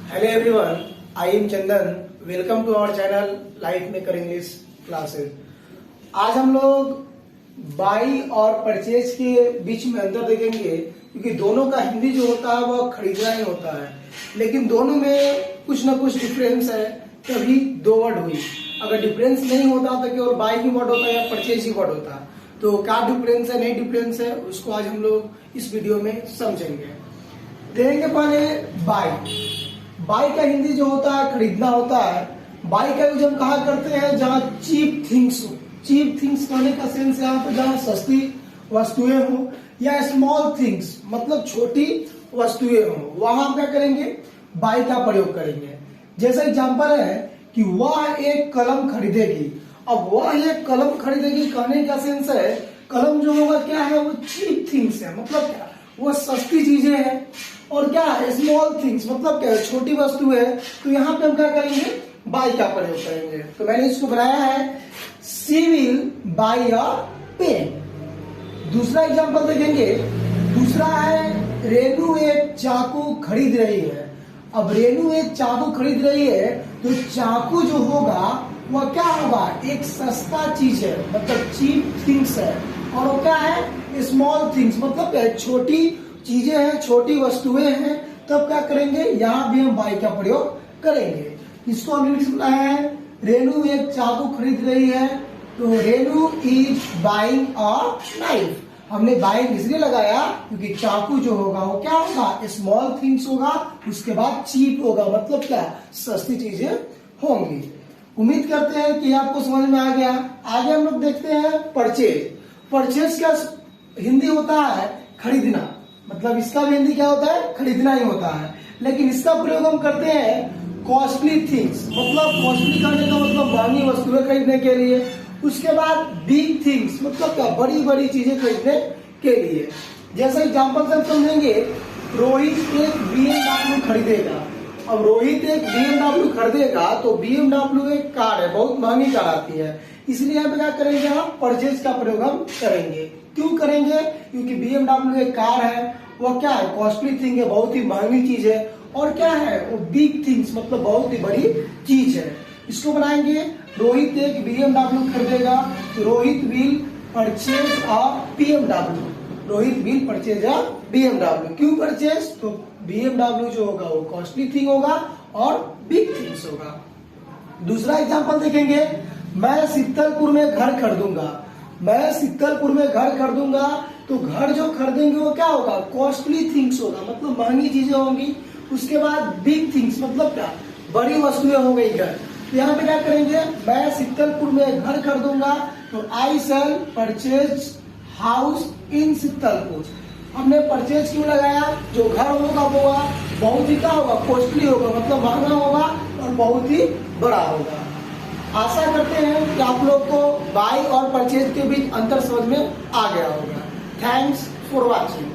Hello everyone, I am Chandan. Welcome to our channel life maker English classes. आज हम लोग by और purchase के बीच में अंतर देखेंगे, क्योंकि दोनों का हिंदी जो होता है वह खरीदना ही होता है, लेकिन दोनों में कुछ ना कुछ डिफरेंस है। तभी दो वर्ड हुई। अगर डिफरेंस नहीं होता तो केवल बाई ही वर्ड होता या परचेज ही वर्ड होता। तो क्या डिफरेंस है, नहीं डिफरेंस है, उसको आज हम लोग इस वीडियो में समझेंगे। देखेंगे पहले बाई। बाई का हिंदी जो होता है खरीदना होता है। बाई का यूज हम कहा करते हैं जहाँ चीप थिंग्स हो। चीप थिंग्स कहने का सेंस यहाँ पे जहाँ सस्ती वस्तुएं हो, या स्मॉल थिंग्स मतलब छोटी वस्तुएं हो, वहां क्या करेंगे, बाई का प्रयोग करेंगे। जैसे एग्जांपल है कि वह एक कलम खरीदेगी। अब वह एक कलम खरीदेगी कहने का सेंस है, कलम जो होगा क्या है, वो चीप थिंग्स है, मतलब क्या, वो सस्ती चीजें हैं। और क्या है, स्मॉल थिंग्स मतलब क्या है, छोटी वस्तु है। तो यहाँ पे हम क्या करेंगे, बाई का प्रयोग करेंगे। तो मैंने इसको बनाया है, she will buy a pen. दूसरा एग्जांपल देखेंगे। दूसरा है, रेनू एक चाकू खरीद रही है। अब रेनू एक चाकू खरीद रही है, तो चाकू जो होगा वह क्या होगा, एक सस्ता चीज है, मतलब चीप थिंग्स है। और वो क्या है, स्मॉल थिंग्स मतलब क्या है, छोटी चीजें हैं, छोटी वस्तुएं हैं। तब क्या करेंगे, यहाँ भी हम बाई का प्रयोग करेंगे। इसको हम लिख सकते हैं, रेनू एक चाकू खरीद रही है, तो Renu is buying a knife. हमने बाइंग इसलिए लगाया क्योंकि चाकू जो होगा वो क्या होगा, स्मॉल थिंग्स होगा, उसके बाद चीप होगा, मतलब क्या, सस्ती चीजें होंगी। उम्मीद करते हैं कि आपको समझ में आ गया। आगे हम लोग देखते हैं परचेज। परचेज का हिंदी होता है खरीदना, मतलब इसका भी हिंदी क्या होता है, खरीदना ही होता है। लेकिन इसका प्रयोग हम करते हैं कॉस्टली थिंग्स, मतलब कॉस्टली करने का मतलब महंगी वस्तुएं खरीदने के लिए। उसके बाद बिग थिंग्स मतलब क्या, बड़ी बड़ी चीजें खरीदने के लिए। जैसे एग्जाम्पल से हम समझेंगे, रोहित एक BMW खरीदेगा। अब रोहित एक BMW खरीदेगा, तो BMW एक कार है, बहुत महंगी कार आती है, इसलिए यहाँ पे क्या करेंगे, हम परचेज का प्रयोग हम करेंगे। क्यों करेंगे, क्योंकि BMW एक कार है, वो क्या है, कॉस्टली थिंग है, बहुत ही महंगी चीज है। और क्या है, वो बिग थिंग्स मतलब बहुत ही बड़ी चीज है। इसको बनाएंगे, रोहित एक BMW खरीदेगा, तो Rohit will purchase a BMW। Rohit will purchase a BMW। क्यों परचेज, तो BMW जो होगा वो कॉस्टली थिंग होगा और बिग थिंग्स होगा। दूसरा एग्जांपल देखेंगे, मैं शीतलपुर में घर खरीदूंगा। मैं शीतलपुर में घर खरीदूंगा, तो घर जो खरीदेंगे वो क्या होगा, कॉस्टली थिंग्स होगा, मतलब महंगी चीजें होंगी। उसके बाद बिग थिंग्स मतलब क्या, बड़ी वस्तुएं हो गई घर। तो यहाँ पे क्या करेंगे, मैं शीतलपुर में घर खरीदूंगा, तो आई शैल परचेज हाउस इन शीतलपुर। हमने परचेज क्यों लगाया, जो घर होगा वो बहुत ही क्या होगा, कॉस्टली होगा, मतलब महंगा होगा और बहुत ही बड़ा होगा। आशा करते हैं कि आप लोग को बाई और परचेज के बीच अंतर समझ में आ गया होगा। Thanks for watching.